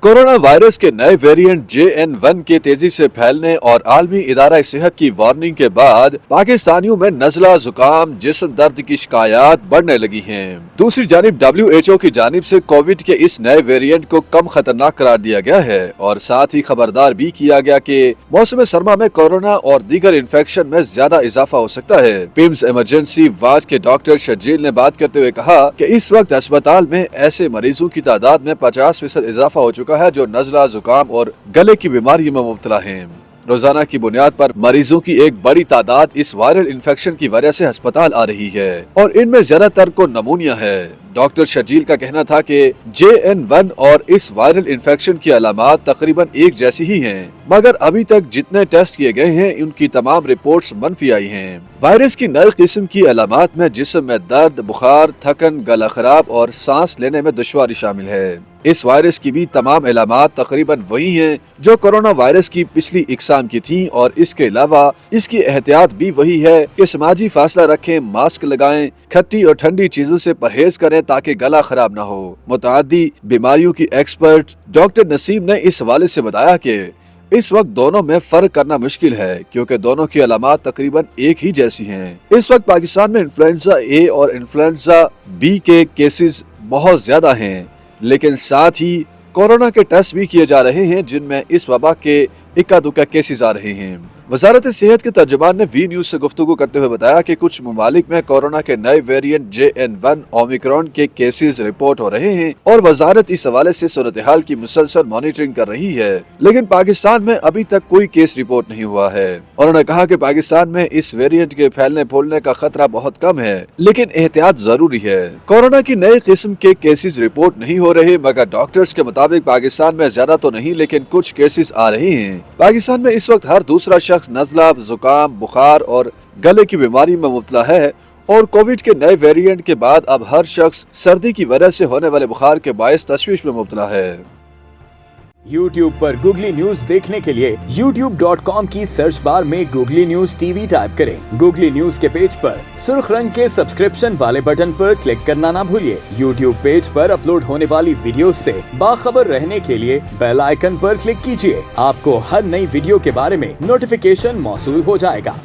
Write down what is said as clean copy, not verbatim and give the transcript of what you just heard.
Corona virus के नए variant JN1 के तेजी से फैलने और आलमी इदारा सेहत की वार्निंग के बाद पाकिस्तानियों में नज़ला, जुकाम, जिस्म दर्द की शिकायत बढ़ने लगी हैं। दूसरी जानिब WHO की जानिब से कोविड के इस नए वेरिएंट को कम खतरनाक करार दिया गया है और साथ ही खबरदार भी किया गया कि मौसम सरमा में कोरोना और दीगर इन्फेक्शन में ज्यादा इजाफा हो सकता है। पिम्स इमरजेंसी वार्ड के डॉक्टर शर्जील ने बात करते हुए कहा कि इस वक्त अस्पताल में ऐसे मरीजों की तादाद में 50% इजाफा हो चुका है जो नज़ला, जुकाम और गले की बीमारी में मुब्तला हैं। रोजाना की बुनियाद पर मरीजों की एक बड़ी तादाद इस वायरल इन्फेक्शन की वजह से अस्पताल आ रही है और इनमें ज्यादातर को नमूनिया है। डॉक्टर शर्जील का कहना था कि JN1 और इस वायरल इन्फेक्शन की अलामात तकरीबन एक जैसी ही हैं, मगर अभी तक जितने टेस्ट किए गए हैं उनकी तमाम रिपोर्ट्स मनफी आई हैं। वायरस की नई किस्म की अलामात में जिस्म में दर्द, बुखार, थकन, गला खराब और सांस लेने में दुश्वारी शामिल है। इस वायरस की भी तमाम अलामात तकरीबन वही हैं जो कोरोना वायरस की पिछली इकसाम की थी और इसके अलावा इसकी एहतियात भी वही है कि समाजी फासला रखें, मास्क लगाएं, खट्टी और ठंडी चीजों से परहेज करें ताकि गला खराब न हो। मुताद्दी बीमारियों की एक्सपर्ट डॉक्टर नसीम ने इस हवाले से बताया कि इस वक्त दोनों में फर्क करना मुश्किल है क्योंकि दोनों की अलामात तकरीबन एक ही जैसी हैं। इस वक्त पाकिस्तान में इन्फ्लुएंजा A और इन्फ्लुएंजा B के केसेस बहुत ज्यादा हैं, लेकिन साथ ही कोरोना के टेस्ट भी किए जा रहे हैं जिनमें इस वबा के इक्का दुक्का केसेस आ रहे हैं। वजारत सेहत के तर्जुमान ने वी न्यूज से गुफ्तगू करते हुए बताया कि कुछ ममालिक में कोरोना के नए वेरिएंट JN1 ओमिक्रॉन के केसेस रिपोर्ट हो रहे हैं और वजारत इस हवाले से सूरत हाल की मुसलसल मॉनिटरिंग कर रही है, लेकिन पाकिस्तान में अभी तक कोई केस रिपोर्ट नहीं हुआ है। उन्होंने कहा कि पाकिस्तान में इस वेरिएंट के फैलने फूलने का खतरा बहुत कम है, लेकिन एहतियात जरूरी है। कोरोना की नई किस्म के केसेस रिपोर्ट नहीं हो रहे, मगर डॉक्टर्स के मुताबिक पाकिस्तान में ज्यादा तो नहीं लेकिन कुछ केसेस आ रहे हैं। पाकिस्तान में इस वक्त हर दूसरा शख्स नज़ला, जुकाम, बुखार और गले की बीमारी में मुब्तला है और कोविड के नए वेरिएंट के बाद अब हर शख्स सर्दी की वजह से होने वाले बुखार के बायस तशवीश में मुब्तला है। YouTube पर गूगली न्यूज देखने के लिए youtube.com की सर्च बार में गूगली न्यूज TV टाइप करें। गूगली न्यूज के पेज पर सुर्ख रंग के सब्सक्रिप्शन वाले बटन पर क्लिक करना ना भूलिए। YouTube पेज पर अपलोड होने वाली वीडियोस से बाखबर रहने के लिए बेल आइकन पर क्लिक कीजिए। आपको हर नई वीडियो के बारे में नोटिफिकेशन मौसूल हो जाएगा।